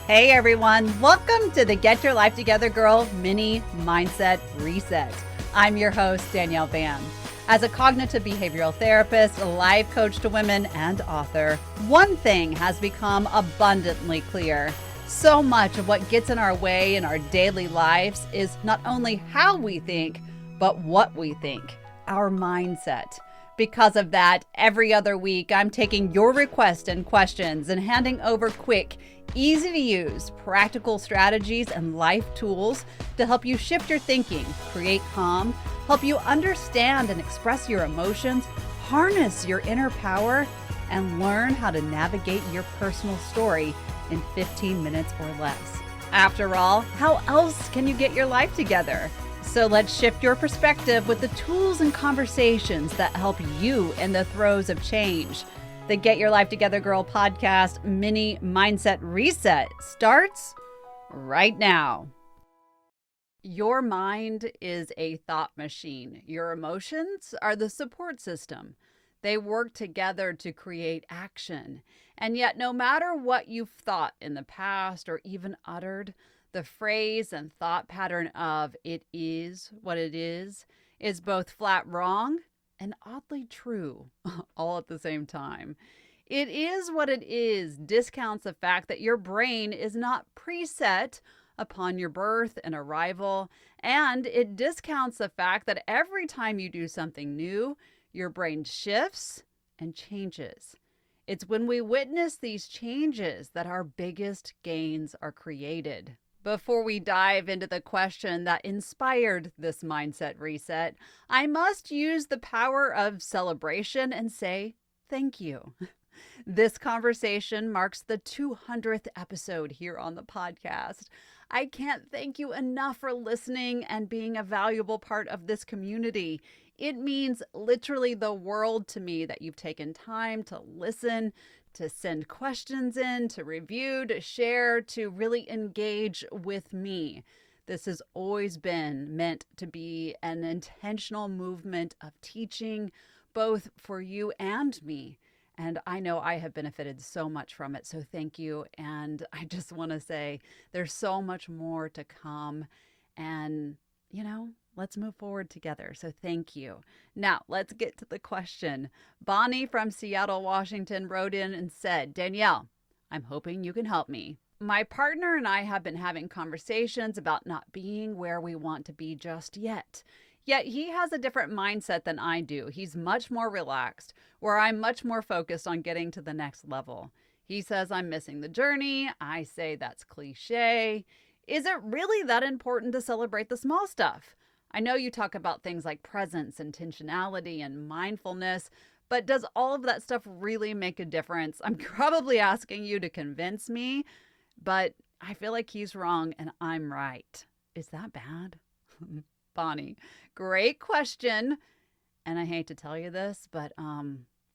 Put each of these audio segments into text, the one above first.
Hey everyone, welcome to the Get Your Life Together Girl Mini Mindset Reset. I'm your host, Danielle Van. As a cognitive behavioral therapist, a life coach to women, and author, one thing has become abundantly clear. So much of what gets in our way in our daily lives is not only how we think, but what we think, our mindset. Because of that, every other week, I'm taking your requests and questions and handing over quick, easy to use, practical strategies and life tools to help you shift your thinking, create calm, help you understand and express your emotions, harness your inner power, and learn how to navigate your personal story in 15 minutes or less. After all, how else can you get your life together? So let's shift your perspective with the tools and conversations that help you in the throes of change. The Get Your Life Together Girl podcast mini mindset reset starts right now. Your mind is a thought machine. Your emotions are the support system. They work together to create action. And yet, no matter what you've thought in the past or even uttered, the phrase and thought pattern of "it is what it is" both flat wrong and oddly true, all at the same time. "It is what it is" discounts the fact that your brain is not preset upon your birth and arrival, and it discounts the fact that every time you do something new, your brain shifts and changes. It's when we witness these changes that our biggest gains are created. Before we dive into the question that inspired this mindset reset, I must use the power of celebration and say thank you. This conversation marks the 200th episode here on the podcast. I can't thank you enough for listening and being a valuable part of this community. It means literally the world to me that you've taken time to listen, to send questions in, to review, to share, to really engage with me. This has always been meant to be an intentional movement of teaching, both for you and me. And I know I have benefited so much from it, so thank you. And I just want to say there's so much more to come. And, let's move forward together. So thank you. Now, let's get to the question. Bonnie from Seattle, Washington wrote in and said, "Danielle, I'm hoping you can help me. My partner and I have been having conversations about not being where we want to be just yet. Yet he has a different mindset than I do. He's much more relaxed, where I'm much more focused on getting to the next level. He says I'm missing the journey. I say that's cliche. Is it really that important to celebrate the small stuff? I know you talk about things like presence, intentionality, and mindfulness, but does all of that stuff really make a difference? I'm probably asking you to convince me, but I feel like he's wrong and I'm right. Is that bad?" Bonnie, great question. And I hate to tell you this, but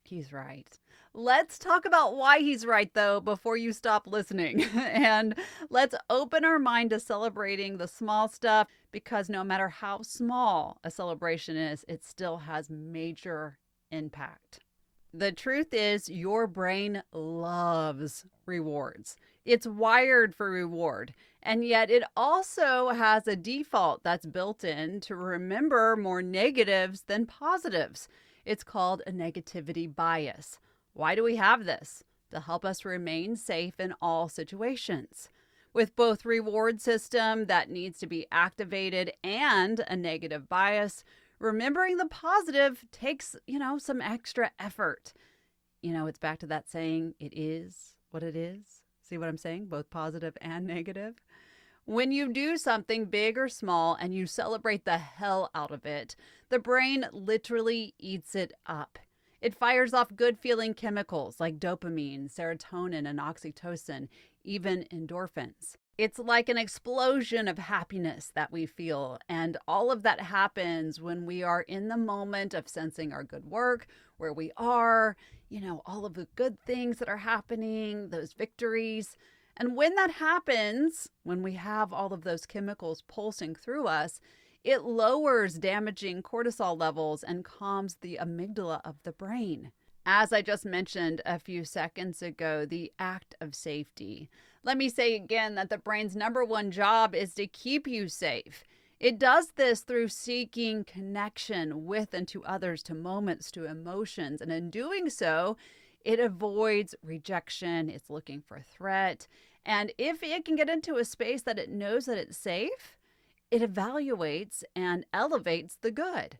he's right. Let's talk about why he's right, though, before you stop listening. And let's open our mind to celebrating the small stuff, because no matter how small a celebration is, it still has major impact. The truth is, your brain loves rewards. It's wired for reward. And yet it also has a default that's built in to remember more negatives than positives. It's called a negativity bias. Why do we have this? To help us remain safe in all situations. With both reward system that needs to be activated and a negative bias, remembering the positive takes, some extra effort. It's back to that saying, "it is what it is." See what I'm saying? Both positive and negative. When you do something big or small and you celebrate the hell out of it, the brain literally eats it up. It fires off good feeling chemicals like dopamine, serotonin, and oxytocin, even endorphins. It's like an explosion of happiness that we feel. And all of that happens when we are in the moment of sensing our good work, where we are, all of the good things that are happening, those victories. And when that happens, when we have all of those chemicals pulsing through us, it lowers damaging cortisol levels and calms the amygdala of the brain. As I just mentioned a few seconds ago, the act of safety. Let me say again that the brain's number one job is to keep you safe. It does this through seeking connection with and to others, to moments, to emotions. And in doing so, it avoids rejection. It's looking for threat. And if it can get into a space that it knows that it's safe, it evaluates and elevates the good.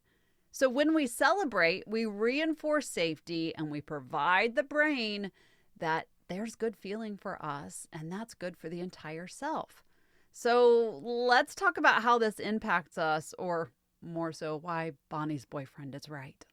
So when we celebrate, we reinforce safety and we provide the brain that there's good feeling for us, and that's good for the entire self. So let's talk about how this impacts us, or more so, why Bonnie's boyfriend is right.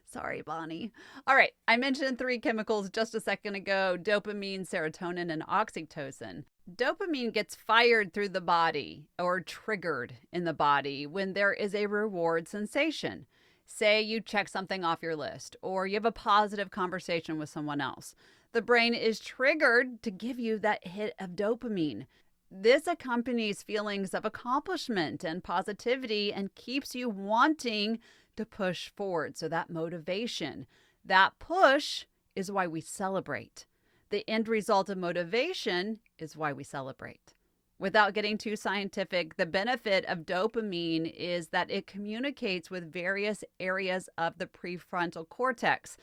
Sorry, Bonnie. All right, I mentioned three chemicals just a second ago: dopamine, serotonin, and oxytocin. Dopamine gets fired through the body or triggered in the body when there is a reward sensation. Say you check something off your list, or you have a positive conversation with someone else. The brain is triggered to give you that hit of dopamine. This accompanies feelings of accomplishment and positivity and keeps you wanting to push forward. So that motivation, that push is why we celebrate. The end result of motivation is why we celebrate. Without getting too scientific, the benefit of dopamine is that it communicates with various areas of the prefrontal cortex.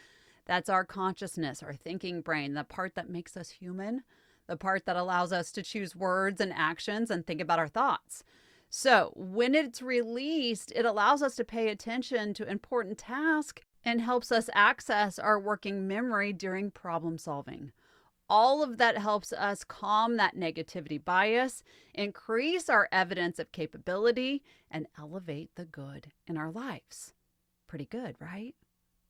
That's our consciousness, our thinking brain, the part that makes us human, the part that allows us to choose words and actions and think about our thoughts. So when it's released, it allows us to pay attention to important tasks and helps us access our working memory during problem solving. All of that helps us calm that negativity bias, increase our evidence of capability, and elevate the good in our lives. Pretty good, right?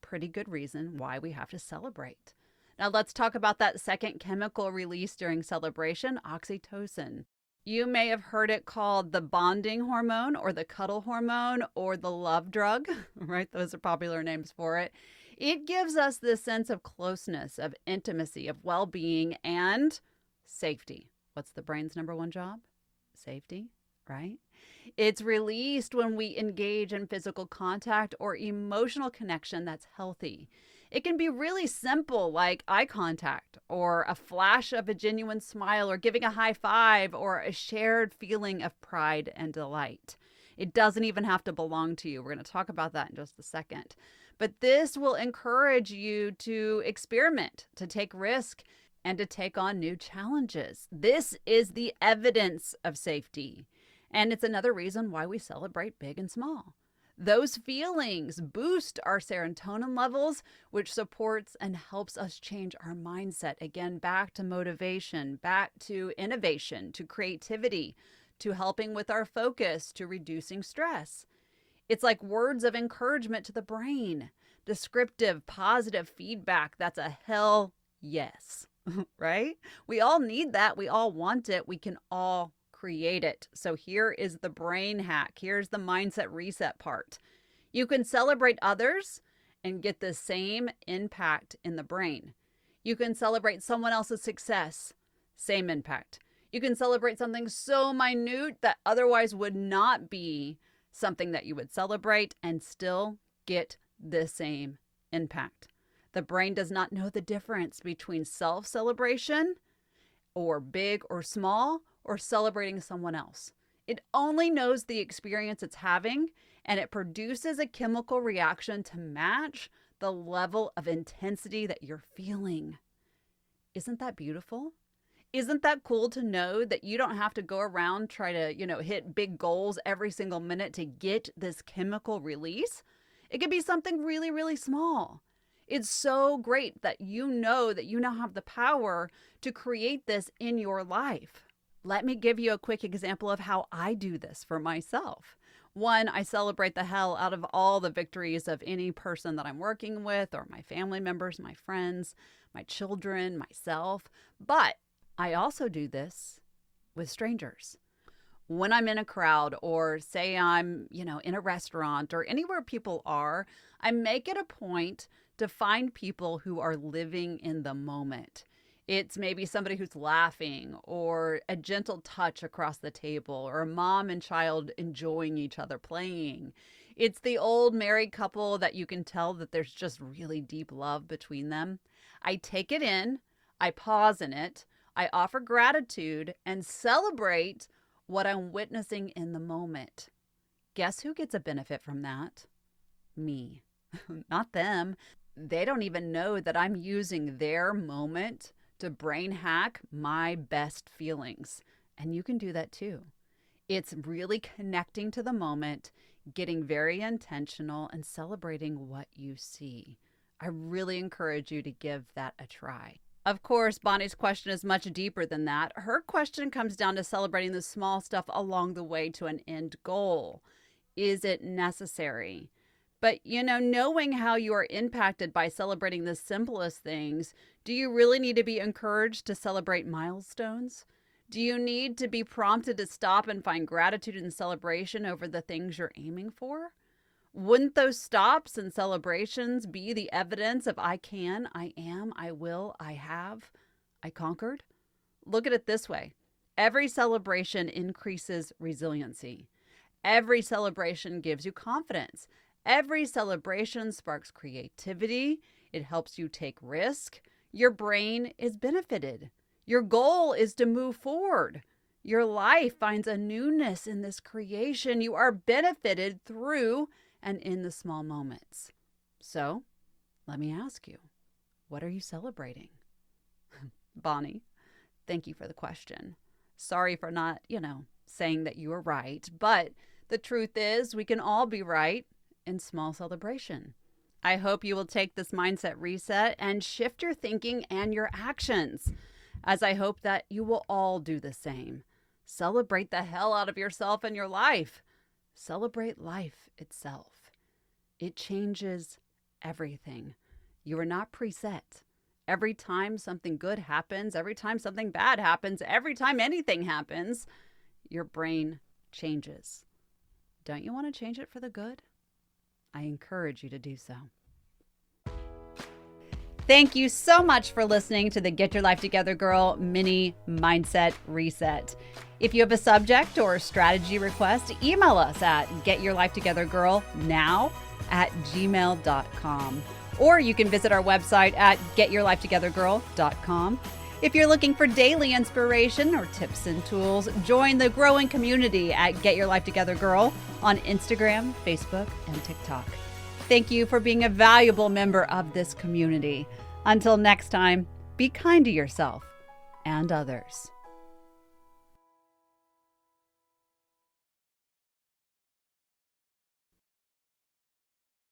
Pretty good reason why we have to celebrate. Now let's talk about that second chemical released during celebration, oxytocin. You may have heard it called the bonding hormone or the cuddle hormone or the love drug, right? Those are popular names for it. It gives us this sense of closeness, of intimacy, of well-being, and safety. What's the brain's number one job? Safety, right? It's released when we engage in physical contact or emotional connection that's healthy. It can be really simple, like eye contact or a flash of a genuine smile or giving a high five or a shared feeling of pride and delight. It doesn't even have to belong to you. We're going to talk about that in just a second. But this will encourage you to experiment, to take risk, and to take on new challenges. This is the evidence of safety. And it's another reason why we celebrate big and small. Those feelings boost our serotonin levels, which supports and helps us change our mindset. Again, back to motivation, back to innovation, to creativity, to helping with our focus, to reducing stress. It's like words of encouragement to the brain. Descriptive, positive feedback. That's a hell yes, right? We all need that. We all want it. We can all create it. So here is the brain hack. Here's the mindset reset part. You can celebrate others and get the same impact in the brain. You can celebrate someone else's success, same impact. You can celebrate something so minute that otherwise would not be something that you would celebrate and still get the same impact. The brain does not know the difference between self-celebration or big or small or celebrating someone else. It only knows the experience it's having, and it produces a chemical reaction to match the level of intensity that you're feeling. Isn't that beautiful? Isn't that cool to know that you don't have to go around try to, hit big goals every single minute to get this chemical release? It could be something really, really small. It's so great that you now have the power to create this in your life. Let me give you a quick example of how I do this for myself. One, I celebrate the hell out of all the victories of any person that I'm working with or my family members, my friends, my children, myself. But I also do this with strangers. When I'm in a crowd or say I'm, in a restaurant or anywhere people are, I make it a point to find people who are living in the moment. It's maybe somebody who's laughing or a gentle touch across the table or a mom and child enjoying each other playing. It's the old married couple that you can tell that there's just really deep love between them. I take it in, I pause in it, I offer gratitude and celebrate what I'm witnessing in the moment. Guess who gets a benefit from that? Me, not them. They don't even know that I'm using their moment to brain hack my best feelings. And you can do that too. It's really connecting to the moment, getting very intentional, and celebrating what you see. I really encourage you to give that a try. Of course, Bonnie's question is much deeper than that. Her question comes down to celebrating the small stuff along the way to an end goal. Is it necessary? But, knowing how you are impacted by celebrating the simplest things, do you really need to be encouraged to celebrate milestones? Do you need to be prompted to stop and find gratitude and celebration over the things you're aiming for? Wouldn't those stops and celebrations be the evidence of I can, I am, I will, I have, I conquered? Look at it this way. Every celebration increases resiliency. Every celebration gives you confidence. Every celebration sparks creativity. It helps you take risk. Your brain is benefited. Your goal is to move forward. Your life finds a newness in this creation. You are benefited through and in the small moments. So, let me ask you, what are you celebrating? Bonnie, thank you for the question. Sorry for not, saying that you were right, but the truth is we can all be right in small celebration. I hope you will take this mindset reset and shift your thinking and your actions, as I hope that you will all do the same. Celebrate the hell out of yourself and your life. Celebrate life itself. It changes everything. You are not preset. Every time something good happens, every time something bad happens, every time anything happens, your brain changes. Don't you want to change it for the good? I encourage you to do so. Thank you so much for listening to the Get Your Life Together Girl mini mindset reset. If you have a subject or strategy request, email us at getyourlifetogethergirl@gmail.com. Or you can visit our website at getyourlifetogethergirl.com. If you're looking for daily inspiration or tips and tools, join the growing community at Get Your Life Together Girl on Instagram, Facebook, and TikTok. Thank you for being a valuable member of this community. Until next time, be kind to yourself and others.